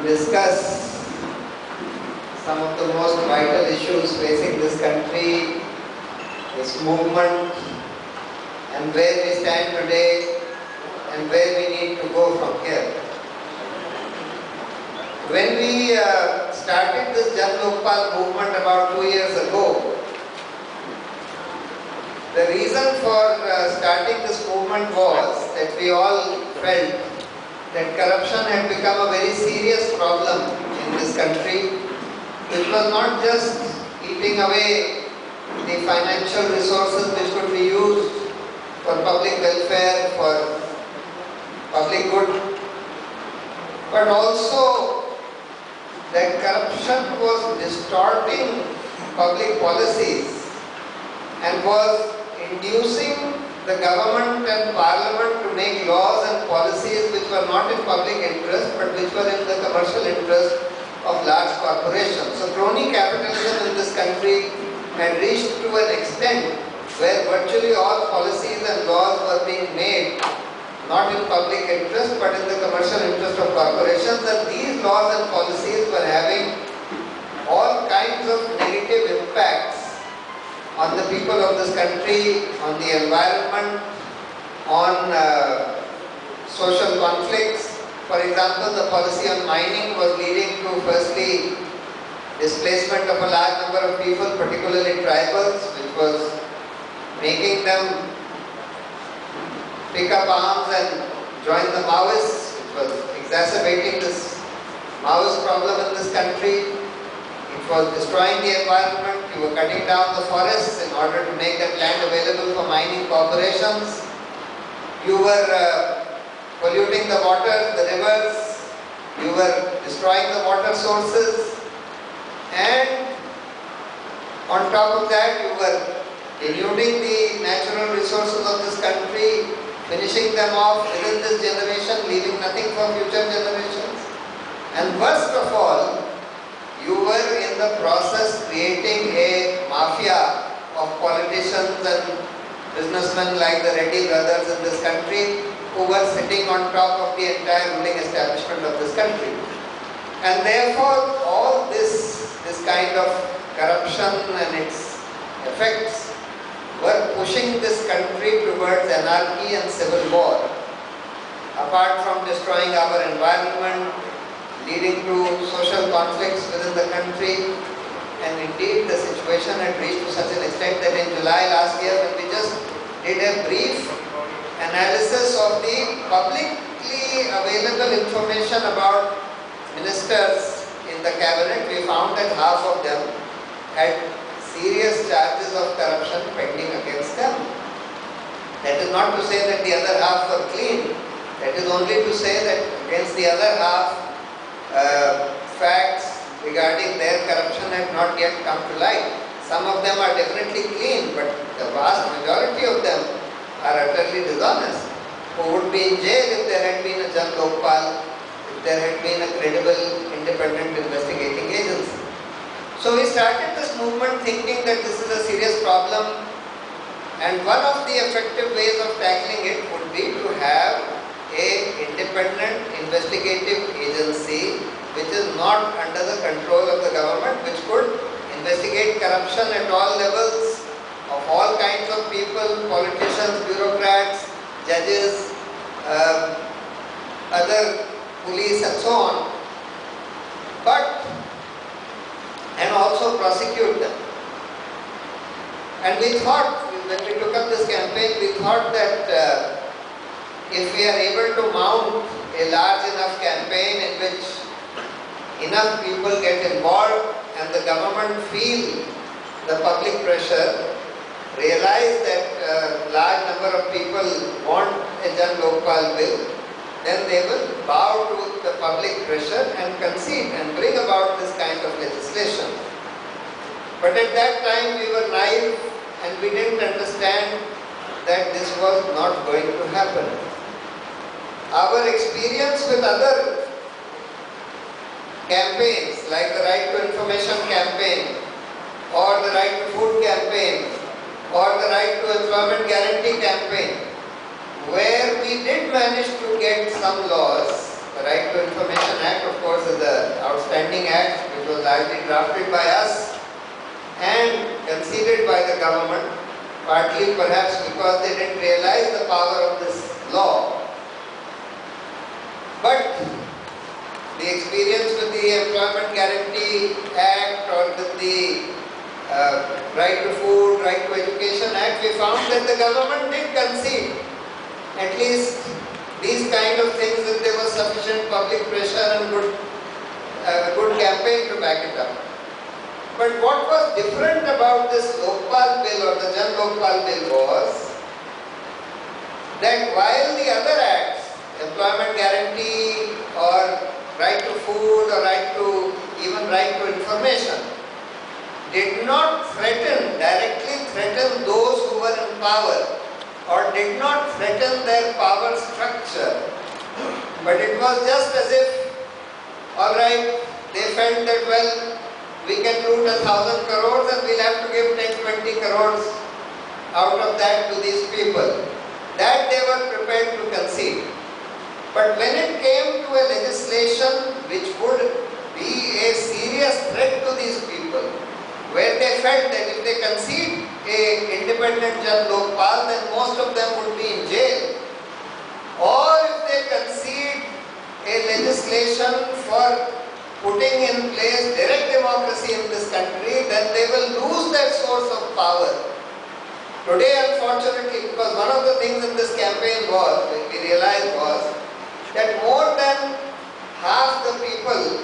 discuss some of the most vital issues facing this country, this movement, and where we stand today and where we need to go from here. When we started this Jan Lokpal movement about 2 years ago, the reason for starting this movement was that we all felt that corruption had become a very serious problem in this country. It was not just eating away the financial resources which could be used for public welfare, for public good, but also that corruption was distorting public policies and was inducing the government and parliament to make laws and policies which were not in public interest but which were in the commercial interest of large corporations. So crony capitalism in this country had reached to an extent where virtually all policies and laws were being made not in public interest but in the commercial interest of corporations, and these laws and policies were having all kinds of negative impacts on the people of this country, on the environment, on social conflicts. For example, the policy on mining was leading to firstly displacement of a large number of people, particularly tribals, which was making them pick up arms and join the Maoists, which was exacerbating this Maoist problem in this country. It was destroying the environment. You were cutting down the forests in order to make that land available for mining corporations. You were polluting the water, the rivers. You were destroying the water sources. And on top of that, you were denuding the natural resources of this country, finishing them off within this generation, leaving nothing for future generations. And worst of all, you were in the process creating a mafia of politicians and businessmen like the Reddy brothers in this country, who were sitting on top of the entire ruling establishment of this country. And therefore, all this kind of corruption and its effects were pushing this country towards anarchy and civil war. Apart from destroying our environment, leading to social conflicts within the country, and indeed the situation had reached to such an extent that in July last year, when we just did a brief analysis of the publicly available information about ministers in the cabinet, we found that half of them had serious charges of corruption pending against them. That is not to say that the other half were clean. That is only to say that against the other half, facts regarding their corruption had not yet come to light. Some of them are definitely clean, but the vast majority of them are utterly dishonest. Who would be in jail if there had been a Jan Lokpal, if there had been a credible, independent investigating agency. So we started this movement thinking that this is a serious problem, and one of the effective ways of tackling it would be to have an independent investigative agency which is not under the control of the government, which could investigate corruption at all levels of all kinds of people, politicians, bureaucrats, judges, other police and so on, and also prosecute them. And we thought, when we took up this campaign, we thought that if we are able to mount a large enough campaign in which enough people get involved and the government feel the public pressure, realize that a large number of people want a Jan Lokpal bill, then they will bow to the public pressure and concede and bring about this kind of legislation. But at that time we were naive and we didn't understand that this was not going to happen. Our experience with other campaigns like the Right to Information campaign or the Right to Food campaign or the Right to Employment Guarantee campaign, where we did manage to get some laws, Right to Information Act, of course, is an outstanding act which was largely drafted by us and conceded by the government, partly perhaps because they didn't realize the power of this law. But the experience with the Employment Guarantee Act or with the Right to Food, Right to Education Act, we found that the government did concede at least these kind of things if there was sufficient public pressure and good campaign to back it up. But what was different about this Lokpal bill or the Jan Lokpal bill was that while the other acts, employment guarantee or right to food or even right to information, did not directly threaten those who were in power or did not threaten their power structure. But it was just as if, alright, they felt that, well, we can loot 1,000 crores and we'll have to give 10-20 crores out of that to these people. That they were prepared to concede. But when it came to a legislation which would be a serious threat to these people, where they felt that if they concede a independent Jan Lokpal, then most of them would be in jail. Or if they concede a legislation for putting in place direct democracy in this country, then they will lose that source of power. Today, unfortunately, because one of the things in this campaign was, we realized was, that more than half the people,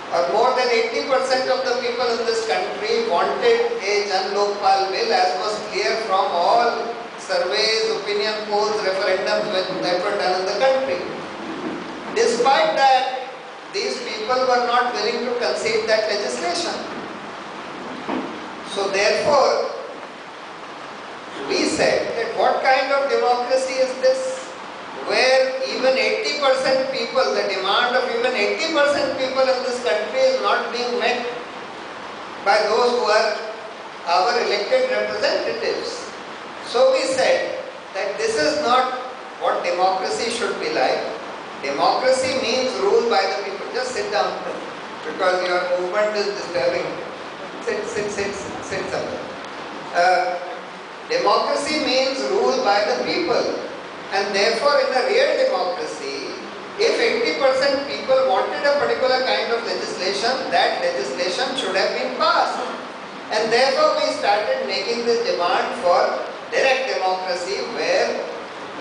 or more than 80% of the people in this country wanted a Jan Lokpal bill, as was clear from all surveys, opinion polls, referendums that were done in the country. Despite that, these people were not willing to concede that legislation. So therefore, we said that what kind of democracy is this, where even 80% people, the demand of even 80% people in this country is not being met by those who are our elected representatives. So we said that this is not what democracy should be like. Democracy means rule by the people. Just sit down because your movement is disturbing. Sit somewhere. Democracy means rule by the people. And therefore, in a real democracy, if 80% people wanted a particular kind of legislation, that legislation should have been passed. And therefore, we started making this demand for direct democracy, where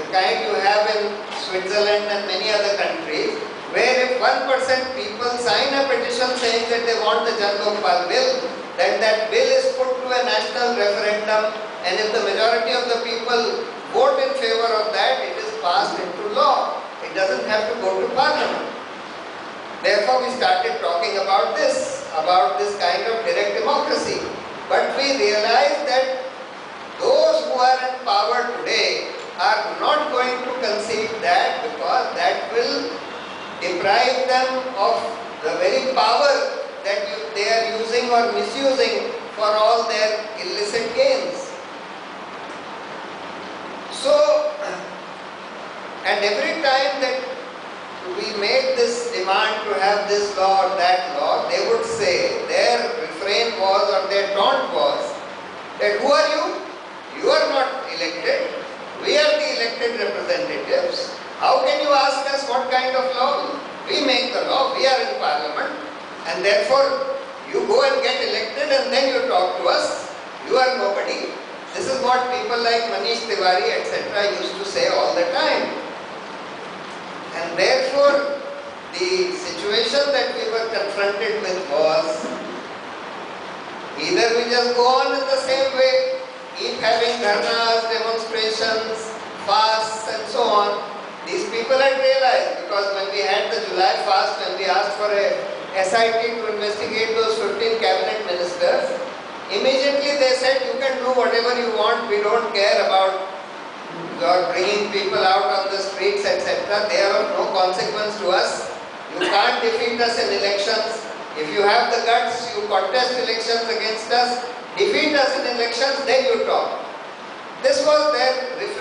the kind you have in Switzerland and many other countries, where if 1% people sign a petition saying that they want the Jan Lokpal bill, then that bill is put to a national referendum, and if the majority of the people vote in favor of that, it is passed into law. It doesn't have to go to parliament. Therefore, we started talking about this kind of direct democracy. But we realized that those who are in power today are not going to concede that, because that will deprive them of the very power that they are using or misusing for all their illicit gains. So, and every time that we made this demand to have this law or that law, they would say, their refrain was or their taunt was, that who are you? You are not elected. We are the elected representatives. How can you ask us what kind of law? We make the law, we are in parliament, and therefore you go and get elected and then you talk to us. You are nobody. This is what people like Manish Tiwari, etc. used to say all the time. And therefore, the situation that we were confronted with was, either we just go on in the same way, keep having dharnas, demonstrations, fasts and so on. These people had realized, because when we had the July fast, when we asked for a SIT to investigate those 15 cabinet ministers, immediately they said, you can do whatever you want, we don't care about your bringing people out on the streets, etc. They are of no consequence to us. You can't defeat us in elections. If you have the guts, you contest elections against us, defeat us in elections, then you talk. This was their refrain.